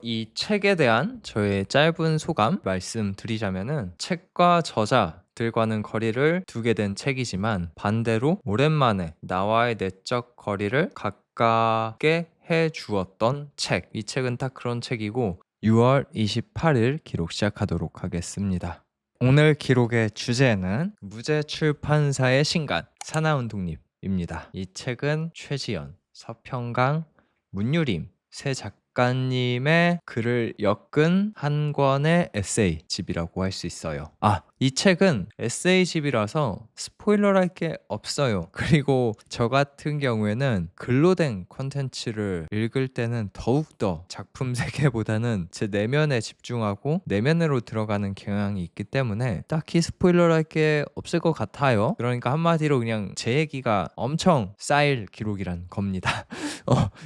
이 책에 대한 저의 짧은 소감 말씀드리자면은 책과 저자들과는 거리를 두게 된 책이지만 반대로 오랜만에 나와의 내적 거리를 가깝게 해 주었던 책. 이 책은 딱 그런 책이고 6월 28일 기록 시작하도록 하겠습니다. 오늘 기록의 주제는 무제 출판사의 신간 사나운 독립입니다. 이 책은 최지연, 서평강, 문유림 세 작가님의 글을 엮은 한 권의 에세이집이라고 할 수 있어요. 이 책은 에세이집이라서 스포일러랄 게 없어요. 그리고 저 같은 경우에는 글로 된 콘텐츠를 읽을 때는 더욱더 작품 세계보다는 제 내면에 집중하고 내면으로 들어가는 경향이 있기 때문에 딱히 스포일러랄 게 없을 것 같아요. 그러니까 한마디로 그냥 제 얘기가 엄청 쌓일 기록이란 겁니다.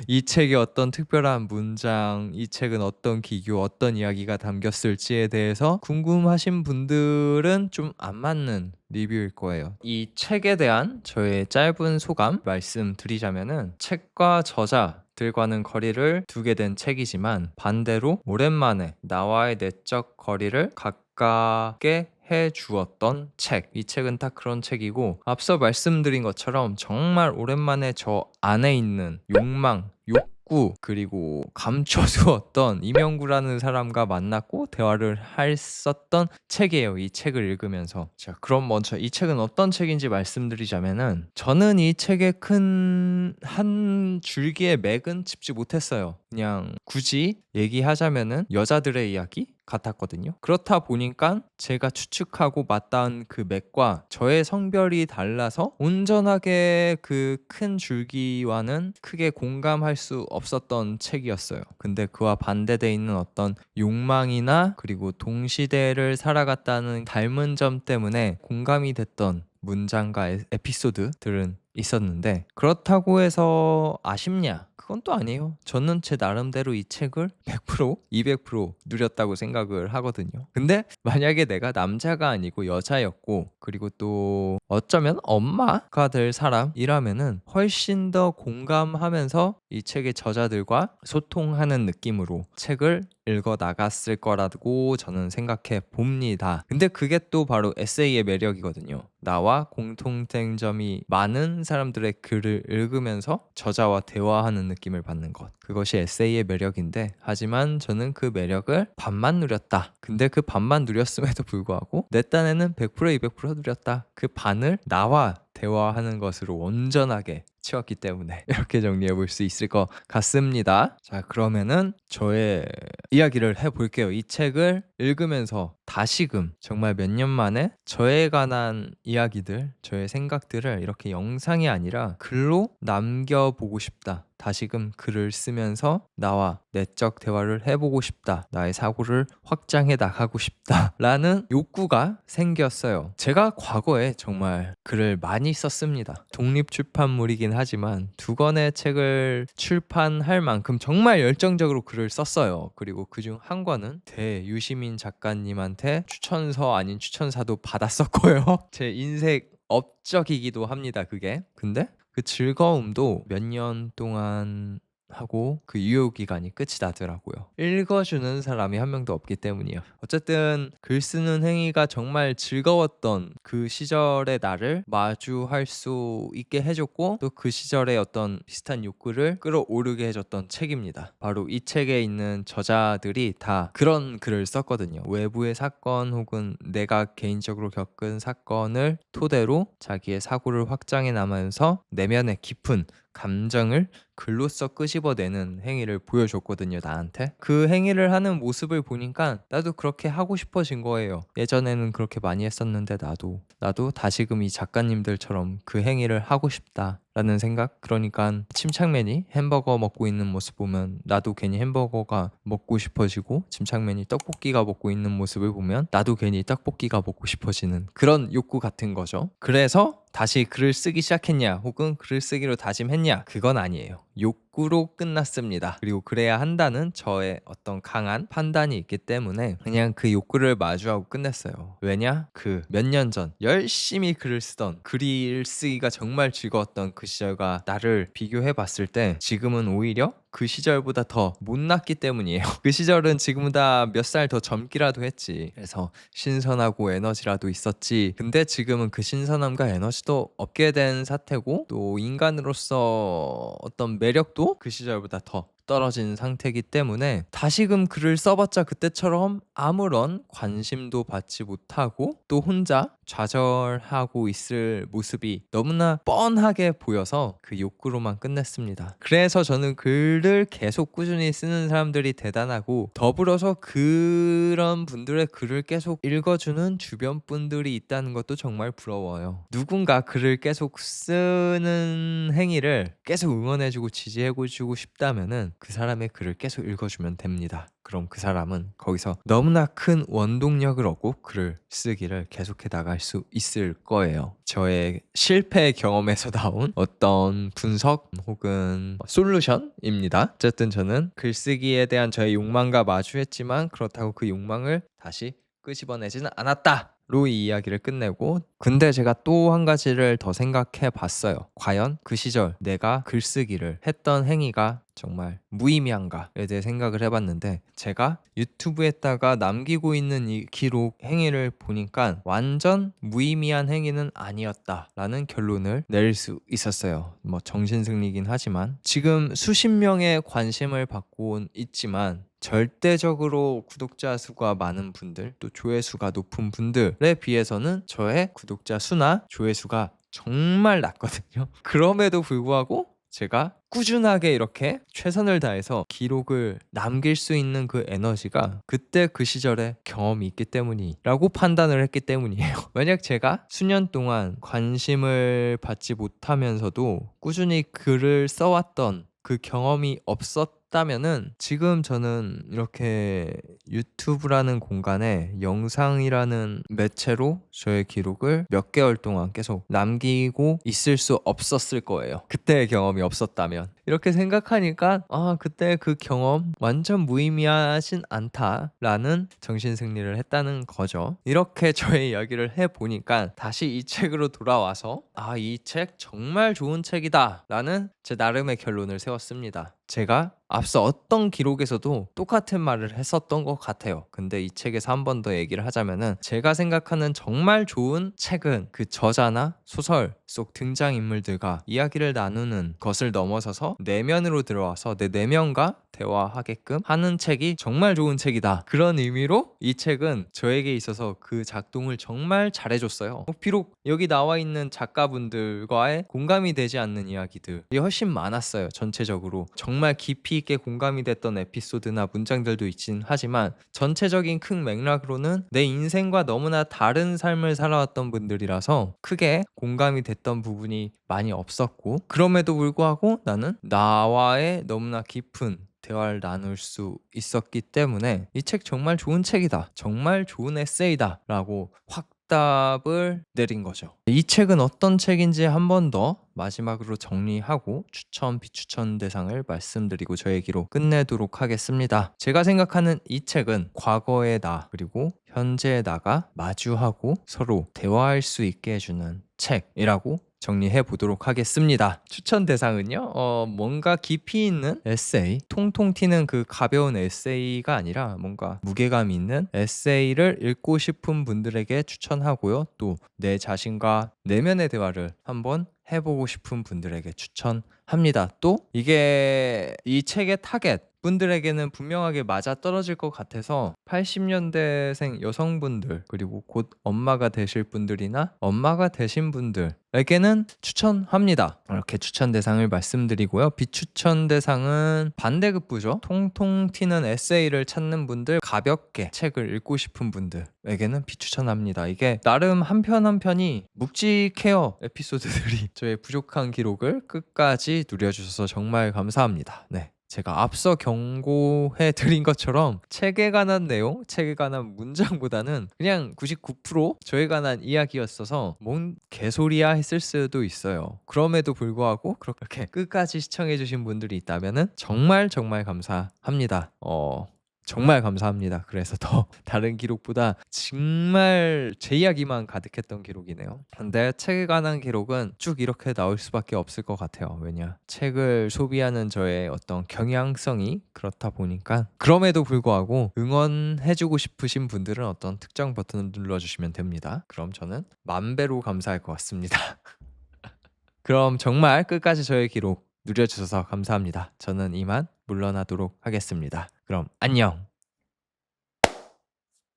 이 책에 어떤 특별한 문장, 이 책은 어떤 기교, 어떤 이야기가 담겼을지에 대해서 궁금하신 분들은 좀 안 맞는 리뷰일 거예요. 이 책에 대한 저의 짧은 소감 말씀드리자면은 책과 저자들과는 거리를 두게 된 책이지만 반대로 오랜만에 나와의 내적 거리를 가깝게 해 주었던 책. 이 책은 딱 그런 책이고 앞서 말씀드린 것처럼 정말 오랜만에 저 안에 있는 욕망, 욕구 그리고 감춰두었던 이명구라는 사람과 만났고 대화를 했었던 책이에요. 이 책을 읽으면서. 자, 그럼 먼저 이 책은 어떤 책인지 말씀드리자면은 저는 이 책의 큰 한 줄기의 맥은 짚지 못했어요. 그냥 굳이 얘기하자면은 여자들의 이야기 같았거든요. 그렇다 보니까 제가 추측하고 맞닿은 그 맥과 저의 성별이 달라서 온전하게 그 큰 줄기와는 크게 공감할 수 없었던 책이었어요. 근데 그와 반대돼 있는 어떤 욕망이나 그리고 동시대를 살아갔다는 닮은 점 때문에 공감이 됐던 문장과 에피소드들은 있었는데 그렇다고 해서 아쉽냐? 그건 또 아니에요. 저는 제 나름대로 이 책을 100%, 200% 누렸다고 생각을 하거든요. 근데 만약에 내가 남자가 아니고 여자였고 그리고 또 어쩌면 엄마가 될 사람이라면은 훨씬 더 공감하면서 이 책의 저자들과 소통하는 느낌으로 책을 읽어 나갔을 거라고 저는 생각해 봅니다. 근데 그게 또 바로 에세이의 매력이거든요. 나와 공통된 점이 많은 사람들의 글을 읽으면서 저자와 대화하는 느낌을 받는 것. 그것이 에세이의 매력인데 하지만 저는 그 매력을 반만 누렸다. 근데 그 반만 누렸음에도 불구하고 내 딴에는 100% 200% 누렸다. 그 반을 나와 대화하는 것으로 온전하게 채웠기 때문에 이렇게 정리해 볼 수 있을 것 같습니다. 자, 그러면은 저의 이야기를 해볼게요. 이 책을 읽으면서 다시금 정말 몇 년 만에 저에 관한 이야기들, 저의 생각들을 이렇게 영상이 아니라 글로 남겨보고 싶다. 다시금 글을 쓰면서 나와 내적 대화를 해보고 싶다. 나의 사고를 확장해 나가고 싶다. 라는 욕구가 생겼어요. 제가 과거에 정말 글을 많이 썼습니다. 독립출판물이긴 하지만 두 권의 책을 출판할 만큼 정말 열정적으로 글을 썼어요. 그리고 그중 한 권은 대유시민 작가님한테 추천서 아닌 추천사도 받았었고요. 제 인생 업적이기도 합니다, 그게. 근데 그 즐거움도 몇 년 동안 하고 그 유효 기간이 끝이 나더라고요. 읽어주는 사람이 한 명도 없기 때문이요. 어쨌든 글 쓰는 행위가 정말 즐거웠던 그 시절의 나를 마주할 수 있게 해줬고 또 그 시절의 어떤 비슷한 욕구를 끌어오르게 해줬던 책입니다. 바로 이 책에 있는 저자들이 다 그런 글을 썼거든요. 외부의 사건 혹은 내가 개인적으로 겪은 사건을 토대로 자기의 사고를 확장해 나가면서 내면의 깊은 감정을 글로써 끄집어내는 행위를 보여줬거든요, 나한테. 그 행위를 하는 모습을 보니까 나도 그렇게 하고 싶어진 거예요. 예전에는 그렇게 많이 했었는데 나도 다시금 이 작가님들처럼 그 행위를 하고 싶다라는 생각. 그러니까 침착맨이 햄버거 먹고 있는 모습 보면 나도 괜히 햄버거가 먹고 싶어지고, 침착맨이 떡볶이가 먹고 있는 모습을 보면 나도 괜히 떡볶이가 먹고 싶어지는 그런 욕구 같은 거죠. 그래서 다시 글을 쓰기 시작했냐 혹은 글을 쓰기로 다짐했냐, 그건 아니에요. 욕구로 끝났습니다. 그리고 그래야 한다는 저의 어떤 강한 판단이 있기 때문에 그냥 그 욕구를 마주하고 끝냈어요. 왜냐? 그 몇 년 전 열심히 글을 쓰던, 글을 쓰기가 정말 즐거웠던 그 시절과 나를 비교해 봤을 때 지금은 오히려 그 시절보다 더 못났기 때문이에요. 그 시절은 지금보다 몇 살 더 젊기라도 했지. 그래서 신선하고 에너지라도 있었지. 근데 지금은 그 신선함과 에너지도 없게 된 사태고, 또 인간으로서 어떤 매력도 그 시절보다 더 떨어진 상태이기 때문에 다시금 글을 써봤자 그때처럼 아무런 관심도 받지 못하고 또 혼자 좌절하고 있을 모습이 너무나 뻔하게 보여서 그 욕구로만 끝냈습니다. 그래서 저는 글을 계속 꾸준히 쓰는 사람들이 대단하고, 더불어서 그런 분들의 글을 계속 읽어주는 주변 분들이 있다는 것도 정말 부러워요. 누군가 글을 계속 쓰는 행위를 계속 응원해주고 지지해주고 싶다면은 그 사람의 글을 계속 읽어주면 됩니다. 그럼 그 사람은 거기서 너무나 큰 원동력을 얻고 글을 쓰기를 계속해 나갈 수 있을 거예요. 저의 실패 경험에서 나온 어떤 분석 혹은 솔루션입니다. 어쨌든 저는 글쓰기에 대한 저의 욕망과 마주했지만 그렇다고 그 욕망을 다시 끄집어내지는 않았다 로 이 이야기를 끝내고, 근데 제가 또 한 가지를 더 생각해 봤어요. 과연 그 시절 내가 글쓰기를 했던 행위가 정말 무의미한가에 대해 생각을 해봤는데, 제가 유튜브에다가 남기고 있는 이 기록 행위를 보니까 완전 무의미한 행위는 아니었다라는 결론을 내릴 수 있었어요. 뭐 정신승리긴 하지만 지금 수십 명의 관심을 받고 있지만 절대적으로 구독자 수가 많은 분들, 또 조회수가 높은 분들에 비해서는 저의 구독자 수나 조회수가 정말 낮거든요. 그럼에도 불구하고 제가 꾸준하게 이렇게 최선을 다해서 기록을 남길 수 있는 그 에너지가 그때 그 시절의 경험이 있기 때문이라고 판단을 했기 때문이에요. 만약 제가 수년 동안 관심을 받지 못하면서도 꾸준히 글을 써왔던 그 경험이 없었다면은 지금 저는 이렇게 유튜브라는 공간에 영상이라는 매체로 저의 기록을 몇 개월 동안 계속 남기고 있을 수 없었을 거예요. 그때의 경험이 없었다면. 이렇게 생각하니까 그때 그 경험 완전 무의미하진 않다라는 정신승리를 했다는 거죠. 이렇게 저의 이야기를 해보니까 다시 이 책으로 돌아와서 이 책 정말 좋은 책이다 라는 제 나름의 결론을 세웠습니다. 제가 앞서 어떤 기록에서도 똑같은 말을 했었던 것 같아요. 근데 이 책에서 한 번 더 얘기를 하자면은, 제가 생각하는 정말 좋은 책은 그 저자나 소설 속 등장인물들과 이야기를 나누는 것을 넘어서서 내면으로 들어와서 내 내면과 대화하게끔 하는 책이 정말 좋은 책이다. 그런 의미로 이 책은 저에게 있어서 그 작동을 정말 잘해줬어요. 비록 여기 나와 있는 작가분들과의 공감이 되지 않는 이야기들이 훨씬 많았어요. 전체적으로 정말 깊이 있게 공감이 됐던 에피소드나 문장들도 있긴 하지만 전체적인 큰 맥락으로는 내 인생과 너무나 다른 삶을 살아왔던 분들이라서 크게 공감이 됐던 부분이 많이 없었고, 그럼에도 불구하고 나는 나와의 너무나 깊은 대화를 나눌 수 있었기 때문에 이 책 정말 좋은 책이다, 정말 좋은 에세이다 라고 확답을 내린 거죠. 이 책은 어떤 책인지 한 번 더 마지막으로 정리하고 추천, 비추천 대상을 말씀드리고 저 얘기로 끝내도록 하겠습니다. 제가 생각하는 이 책은 과거의 나 그리고 현재의 나가 마주하고 서로 대화할 수 있게 해주는 책이라고 정리해 보도록 하겠습니다. 추천 대상은요, 뭔가 깊이 있는 에세이, 통통 튀는 그 가벼운 에세이가 아니라 뭔가 무게감 있는 에세이를 읽고 싶은 분들에게 추천하고요. 또 내 자신과 내면의 대화를 한번 해보고 싶은 분들에게 추천합니다. 또 이게 이 책의 타겟 분들에게는 분명하게 맞아 떨어질 것 같아서 80년대생 여성분들, 그리고 곧 엄마가 되실 분들이나 엄마가 되신 분들에게는 추천합니다. 이렇게 추천 대상을 말씀드리고요. 비추천 대상은 반대급부죠. 통통 튀는 에세이를 찾는 분들, 가볍게 책을 읽고 싶은 분들에게는 비추천합니다. 이게 나름 한 편 한 편이 묵직해요. 에피소드들이 저의 부족한 기록을 끝까지 누려주셔서 정말 감사합니다. 네. 제가 앞서 경고해 드린 것처럼 책에 관한 내용, 책에 관한 문장보다는 그냥 99% 저에 관한 이야기였어서 뭔 개소리야 했을 수도 있어요. 그럼에도 불구하고 그렇게 끝까지 시청해 주신 분들이 있다면 정말 정말 감사합니다. 정말 감사합니다. 그래서 더 다른 기록보다 정말 제 이야기만 가득했던 기록이네요. 근데 책에 관한 기록은 쭉 이렇게 나올 수밖에 없을 것 같아요. 왜냐? 책을 소비하는 저의 어떤 경향성이 그렇다 보니까 그럼에도 불구하고 응원해주고 싶으신 분들은 어떤 특정 버튼을 눌러주시면 됩니다. 그럼 저는 만 배로 감사할 것 같습니다. 그럼 정말 끝까지 저의 기록 누려주셔서 감사합니다. 저는 이만 물러나도록 하겠습니다. 그럼 안녕!